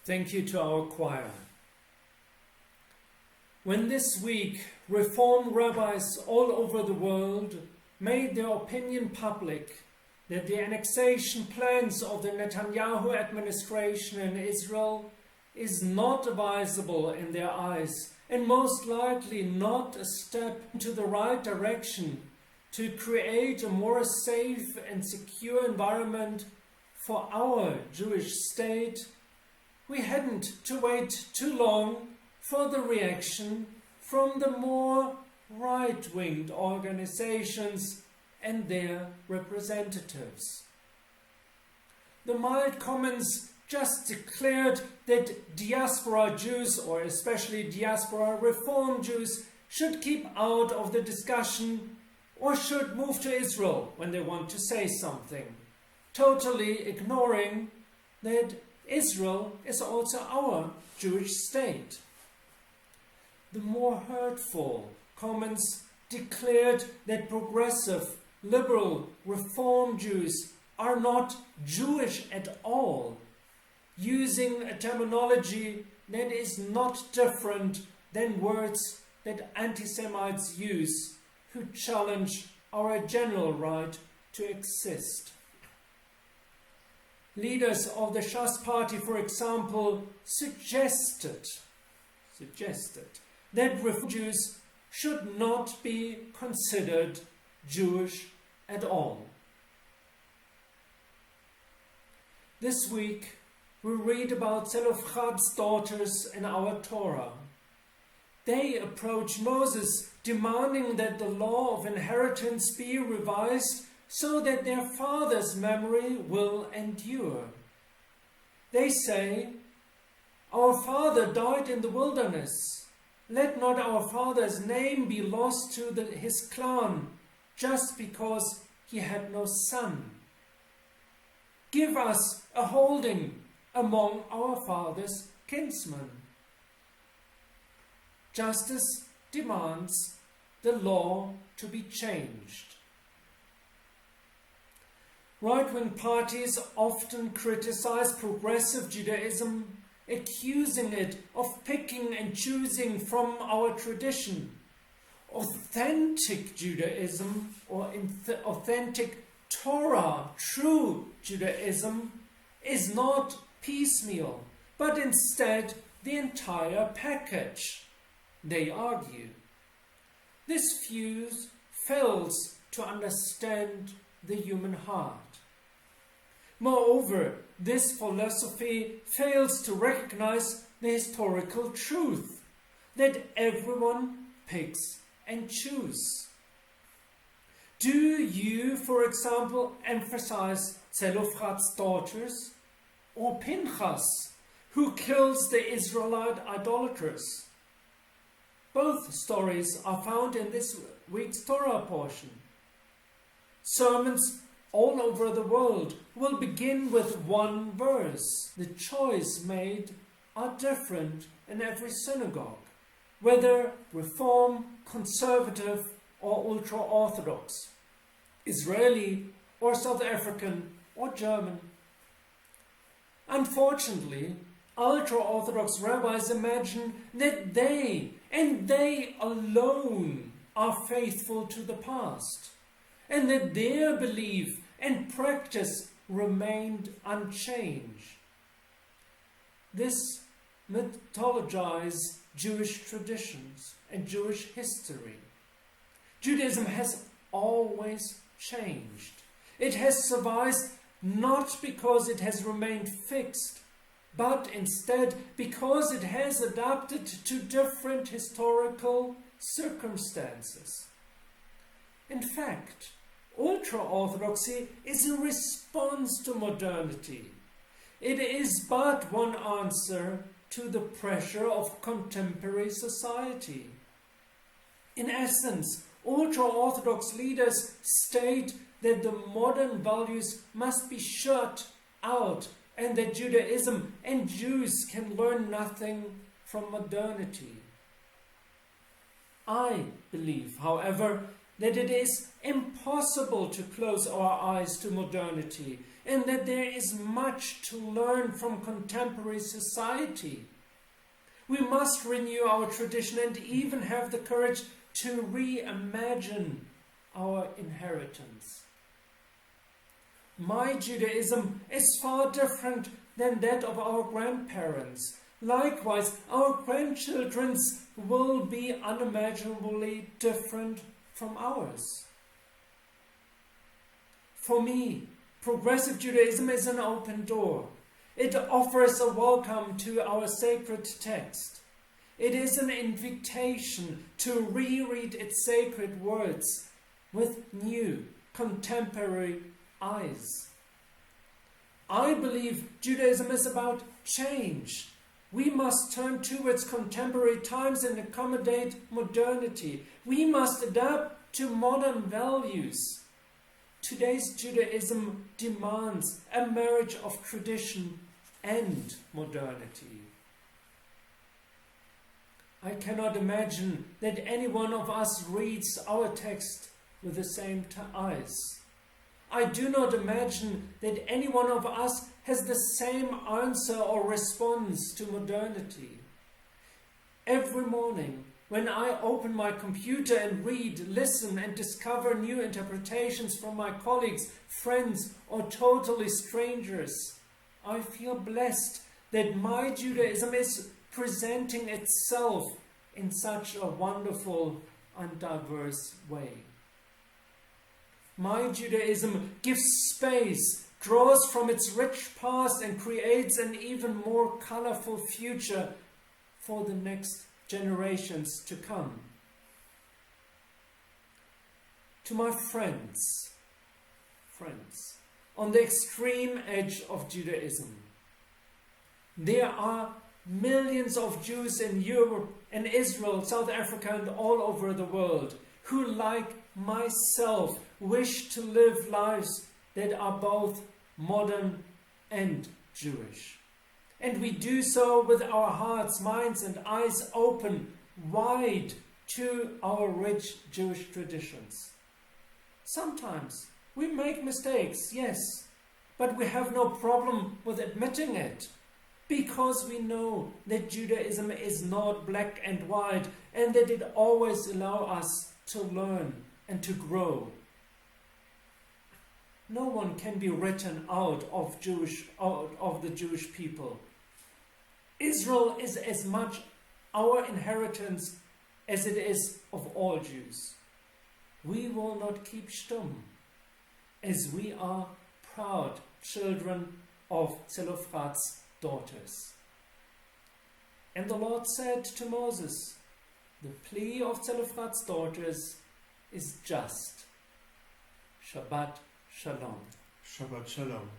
Thank you to our choir. When this week Reform rabbis all over the world made their opinion public that the annexation plans of the Netanyahu administration in Israel is not advisable in their eyes and most likely not a step into the right direction to create a more safe and secure environment for our Jewish state, we hadn't to wait too long for the reaction from the more right-winged organizations and their representatives. The mild comments just declared that diaspora Jews, or especially diaspora Reform Jews, should keep out of the discussion or should move to Israel when they want to say something, totally ignoring that Israel is also our Jewish state. The more hurtful comments declared that progressive, liberal, Reform Jews are not Jewish at all, using a terminology that is not different than words that anti-Semites use who challenge our general right to exist. Leaders of the Shas party, for example, suggested that refugees should not be considered Jewish at all. This week we read about Zelophehad's daughters in our Torah. They approach Moses demanding that the law of inheritance be revised so that their father's memory will endure. They say, "Our father died in the wilderness. Let not our father's name be lost to his clan just because he had no son. Give us a holding among our father's kinsmen." Justice demands the law to be changed. Right-wing parties often criticize progressive Judaism, accusing it of picking and choosing from our tradition. Authentic Judaism, or authentic Torah, true Judaism, is not piecemeal, but instead the entire package, they argue. This view fails to understand the human heart. Moreover, this philosophy fails to recognize the historical truth that everyone picks and chooses. Do you, for example, emphasize Zelophehad's daughters or Pinchas, who kills the Israelite idolaters? Both stories are found in this week's Torah portion. Sermons all over the world will begin with one verse. The choice made are different in every synagogue, whether Reform, Conservative or Ultra-Orthodox, Israeli or South African or German. Unfortunately, ultra-Orthodox rabbis imagine that they, and they alone, are faithful to the past, and that their belief and practice remained unchanged. This mythologizes Jewish traditions and Jewish history. Judaism has always changed. It has survived not because it has remained fixed, but instead because it has adapted to different historical circumstances. In fact, ultra-Orthodoxy is a response to modernity. It is but one answer to the pressure of contemporary society. In essence, ultra-Orthodox leaders state that the modern values must be shut out and that Judaism and Jews can learn nothing from modernity. I believe, however, that it is impossible to close our eyes to modernity and that there is much to learn from contemporary society. We must renew our tradition and even have the courage to reimagine our inheritance. My Judaism is far different than that of our grandparents. Likewise, our grandchildren's will be unimaginably different from ours. For me, progressive Judaism is an open door. It offers a welcome to our sacred text. It is an invitation to reread its sacred words with new, contemporary eyes. I believe Judaism is about change. We must turn towards contemporary times and accommodate modernity. We must adapt to modern values. Today's Judaism demands a marriage of tradition and modernity. I cannot imagine that any one of us reads our text with the same eyes. I do not imagine that any one of us has the same answer or response to modernity. Every morning, when I open my computer and read, listen, and discover new interpretations from my colleagues, friends, or totally strangers, I feel blessed that my Judaism is presenting itself in such a wonderful and diverse way. My Judaism gives space, draws from its rich past, and creates an even more colorful future for the next generations to come. To my friends on the extreme edge of Judaism, there are millions of Jews in Europe and Israel, South Africa, and all over the world who, like myself, wish to live lives that are both modern and Jewish. And we do so with our hearts, minds, and eyes open wide to our rich Jewish traditions. Sometimes we make mistakes, yes, but we have no problem with admitting it, because we know that Judaism is not black and white, and that it always allows us to learn and to grow. No one can be written out of the Jewish people. Israel is as much our inheritance as it is of all Jews. We will not keep stum, as we are proud children of Zelophehad's daughters. And the Lord said to Moses, the plea of Zelophehad's daughters is just. Shabbat Shalom. Shabbat Shalom.